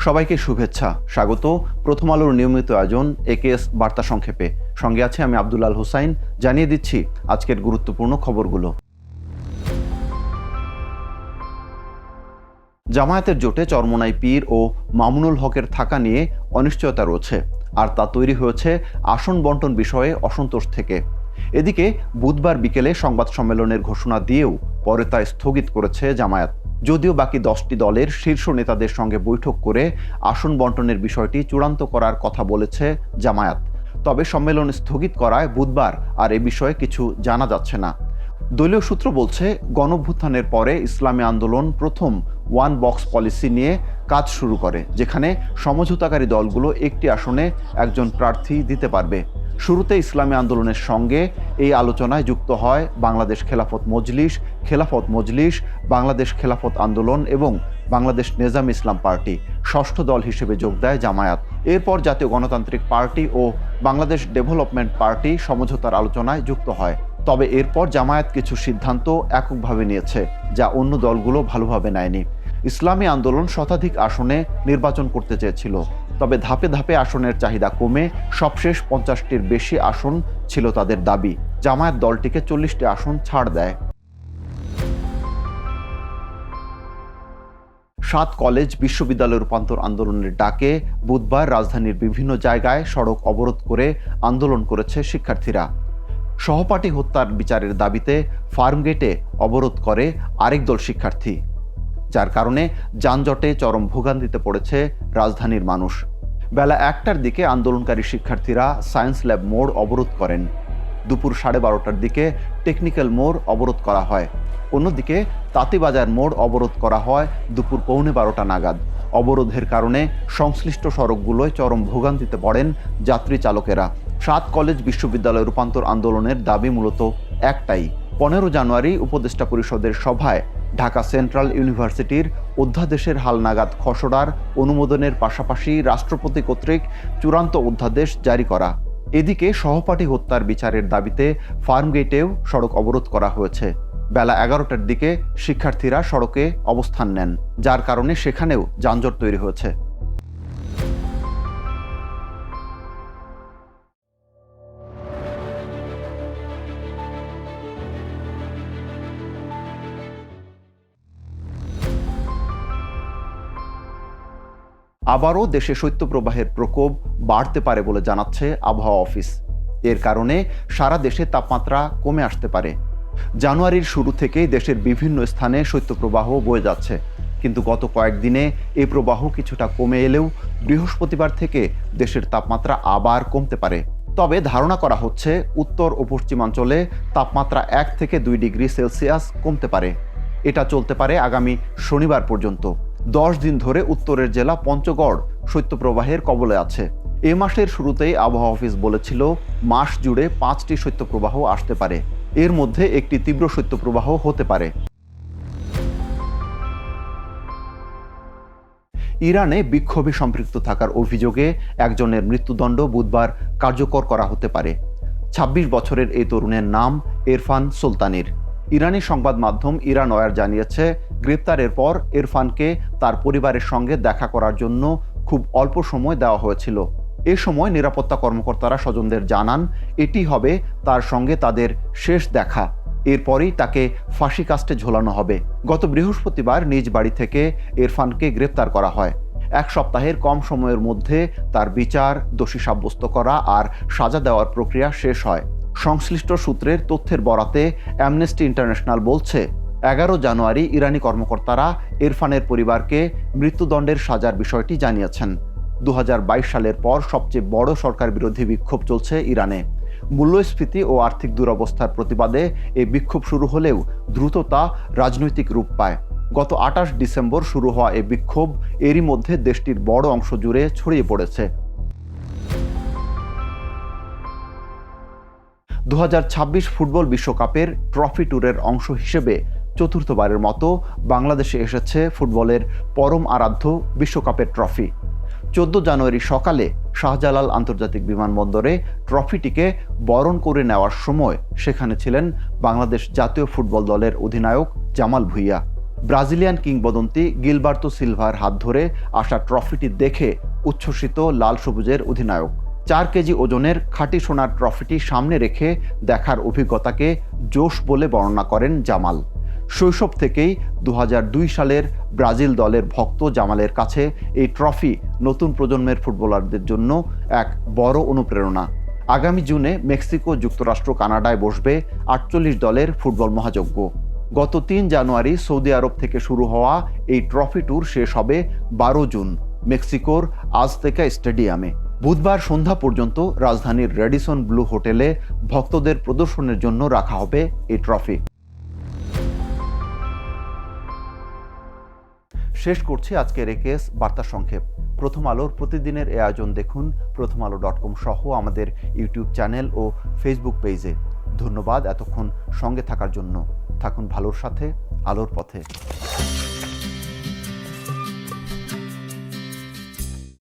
সবাইকে শুভেচ্ছা, স্বাগত প্রথম আলোর নিয়মিত আয়োজন একেএস বার্তা সংক্ষেপে। সঙ্গে আছে আমি আব্দুল আল হোসাইন। জানিয়ে দিচ্ছি আজকের গুরুত্বপূর্ণ খবরগুলো। জামায়াতের জোটে চরমোনাই পীর ও মামুনুল হকের থাকা নিয়ে অনিশ্চয়তা রয়েছে, আর তা তৈরি হয়েছে আসন বন্টন বিষয়ে অসন্তোষ থেকে। এদিকে বুধবার বিকেলে সংবাদ সম্মেলনের ঘোষণা দিয়েও পরে তা স্থগিত করেছে জামায়াত। যদিও বাকি 10টি দলের শীর্ষ নেতাদের সঙ্গে বৈঠক করে আসন বন্টনের বিষয়টি চূড়ান্ত করার কথা বলেছে জামায়াত, তবে সম্মেলন স্থগিত করায় বুধবার আর এ বিষয়ে কিছু জানা যাচ্ছে না। দলীয় সূত্র বলছে, গণঅভ্যুত্থানের পরে ইসলামী আন্দোলন প্রথম ওয়ান বক্স পলিসি নিয়ে কাজ শুরু করে, যেখানে সমঝোতাকারী দলগুলো একটি আসনে একজন প্রার্থী দিতে পারবে। শুরুতে ইসলামী আন্দোলনের সঙ্গে এই আলোচনায় যুক্ত হয় বাংলাদেশ খেলাফত মজলিস, বাংলাদেশ খেলাফত আন্দোলন এবং বাংলাদেশ নেজাম ইসলাম পার্টি। ষষ্ঠ দল হিসেবে যোগ দেয় জামায়াত। এরপর জাতীয় গণতান্ত্রিক পার্টি ও বাংলাদেশ ডেভেলপমেন্ট পার্টি সমঝোতার আলোচনায় যুক্ত হয়। তবে এরপর জামায়াত কিছু সিদ্ধান্ত এককভাবে নিয়েছে, যা অন্য দলগুলো ভালোভাবে নেয়নি। ইসলামী আন্দোলন শতাধিক আসনে নির্বাচন করতে চেয়েছিল, তবে ধাপে ধাপে আসনের চাহিদা কমে সবশেষ 50টির বেশি আসন ছিল তাদের দাবি। জামায়াত দলটিকে 40টি আসন ছাড় দেয়। 7 কলেজ বিশ্ববিদ্যালয় রূপান্তর আন্দোলনের ডাকে বুধবার রাজধানীর বিভিন্ন জায়গায় সড়ক অবরোধ করে আন্দোলন করেছে শিক্ষার্থীরা। সহপাঠী হত্যার বিচারের দাবিতে ফার্মগেটে অবরোধ করে আরেক দল শিক্ষার্থী, যার কারণে যানজটে চরম ভোগান্তিতে পড়েছে রাজধানীর মানুষ। বেলা 1টার দিকে আন্দোলনকারী শিক্ষার্থীরা সায়েন্স ল্যাব মোড় অবরোধ করেন। দুপুর 12:30টার দিকে টেকনিক্যাল মোড় অবরোধ করা হয়। অন্যদিকে তাঁতিবাজার মোড় অবরোধ করা হয় দুপুর 12:15 নাগাদ। অবরোধের কারণে সংশ্লিষ্ট সড়কগুলোয় চরম ভোগান্তিতে পড়েন যাত্রী চালকেরা। 7 কলেজ বিশ্ববিদ্যালয় রূপান্তর আন্দোলনের দাবি মূলত একটাই। 15 জানুয়ারি উপদেষ্টা পরিষদের সভায় ঢাকা সেন্ট্রাল ইউনিভার্সিটির অধ্যাদেশের হালনাগাদ খসড়ার অনুমোদনের পাশাপাশি রাষ্ট্রপতি কর্তৃক চূড়ান্ত অধ্যাদেশ জারি করা। এদিকে সহপাঠী হত্যার বিচারের দাবিতে ফার্মগেটেও সড়ক অবরোধ করা হয়েছে। বেলা 11টার দিকে শিক্ষার্থীরা সড়কে অবস্থান নেন, যার কারণে সেখানেও যানজট তৈরি হয়েছে। আবারও দেশে শৈত্যপ্রবাহের প্রকোপ বাড়তে পারে বলে জানাচ্ছে আবহাওয়া অফিস। এর কারণে সারা দেশে তাপমাত্রা কমে আসতে পারে। জানুয়ারির শুরু থেকেই দেশের বিভিন্ন স্থানে শৈত্যপ্রবাহ বয়ে যাচ্ছে, কিন্তু গত কয়েকদিনে এই প্রবাহ কিছুটা কমে এলেও বৃহস্পতিবার থেকে দেশের তাপমাত্রা আবার কমতে পারে। তবে ধারণা করা হচ্ছে উত্তর ও পশ্চিমাঞ্চলে তাপমাত্রা 1 থেকে 2 ডিগ্রি সেলসিয়াস কমতে পারে। এটা চলতে পারে আগামী শনিবার পর্যন্ত। 10 দিন ধরে উত্তরের জেলা পঞ্চগড় শৈত্যপ্রবাহের কবলে আছে। এ মাসের শুরুতেই আবহাওয়া অফিস বলেছিল মাস জুড়ে 5টি শৈত্যপ্রবাহ আসতে পারে। এর মধ্যে একটি তীব্র শৈত্যপ্রবাহ হতে পারে। ইরানে বিক্ষোভে সম্পৃক্ত থাকার অভিযোগে একজনের মৃত্যুদণ্ড বুধবার কার্যকর করা হতে পারে। 26 বছরের এই তরুণের নাম ইরফান সুলতানির। ইরানি সংবাদ মাধ্যম ইরান ওয়ার জানিয়েছে, গ্রেপ্তারের পর ইরফানকে তার পরিবারের সঙ্গে দেখা করার জন্য খুব অল্প সময় দেওয়া হয়েছিল। এ সময় নিরাপত্তা কর্মকর্তারা স্বজনদের জানান এটি হবে তার সঙ্গে তাদের শেষ দেখা। এরপরই তাকে ফাঁসি কাস্টে ঝোলানো হবে। গত বৃহস্পতিবার নিজ বাড়ি থেকে ইরফানকে গ্রেপ্তার করা হয়। 1 সপ্তাহের কম সময়ের মধ্যে তার বিচার, দোষী সাব্যস্ত করা আর সাজা দেওয়ার প্রক্রিয়া শেষ হয়। সংশ্লিষ্ট সূত্রের তথ্যের বরাতে অ্যামনেস্টি ইন্টারন্যাশনাল বলছে, 11 জানুয়ারি ইরানি কর্মকর্তারা ইরফানের পরিবারকে মৃত্যুদণ্ডের সাজার বিষয়টি জানিয়েছেন। 2022 সালের পর সবচেয়ে বড় সরকার বিরোধী বিক্ষোভ চলছে ইরানে। মূল্যস্ফীতি ও আর্থিক দুরবস্থার প্রতিবাদে এই বিক্ষোভ শুরু হলেও দ্রুত তা রাজনৈতিক রূপ পায়। গত 28 ডিসেম্বর শুরু হওয়া এই বিক্ষোভ এরই মধ্যে দেশটির বড় অংশ জুড়ে ছড়িয়ে পড়েছে। 2026 ফুটবল বিশ্বকাপের ট্রফি ট্যুরের অংশ হিসেবে চতুর্থবারের মতো বাংলাদেশে এসেছে ফুটবলের পরম আরাধ্য বিশ্বকাপের ট্রফি। 14 জানুয়ারি সকালে শাহজালাল আন্তর্জাতিক বিমানবন্দরে ট্রফিটিকে বরণ করে নেওয়ার সময় সেখানে ছিলেন বাংলাদেশ জাতীয় ফুটবল দলের অধিনায়ক জামাল ভুঁইয়া। ব্রাজিলিয়ান কিংবদন্তি গিলবার্তো সিলভার হাত ধরে আসা ট্রফিটি দেখে উচ্ছ্বসিত লাল সবুজের অধিনায়ক। 4 কেজি ওজনের খাঁটি সোনার ট্রফিটি সামনে রেখে দেখার অভিজ্ঞতাকে জোশ বলে বর্ণনা করেন জামাল। শৈশব থেকেই 2002 সালের ব্রাজিল দলের ভক্ত জামালের কাছে এই ট্রফি নতুন প্রজন্মের ফুটবলারদের জন্য এক বড় অনুপ্রেরণা। আগামী জুনে মেক্সিকো, যুক্তরাষ্ট্র, কানাডায় বসবে 48 দলের ফুটবল মহাযজ্ঞ। গত 3 জানুয়ারি সৌদি আরব থেকে শুরু হওয়া এই ট্রফি ট্যুর শেষ হবে 12 জুন মেক্সিকোর আজতেকা স্টেডিয়ামে। বুধবার সন্ধ্যা পর্যন্ত রাজধানীর রেডিসন ব্লু হোটেলে ভক্তদের প্রদর্শনের জন্য রাখা হবে এই ট্রফি। শেষ করছি আজকের একেএস বার্তা সংক্ষেপ। প্রথম আলোর প্রতিদিনের এই আয়োজন দেখুন prothomalo.com সহ আমাদের ইউটিউব চ্যানেল ও ফেসবুক পেজে। ধন্যবাদ এতক্ষণ সঙ্গে থাকার জন্য। থাকুন ভালোর সাথে, আলোর পথে।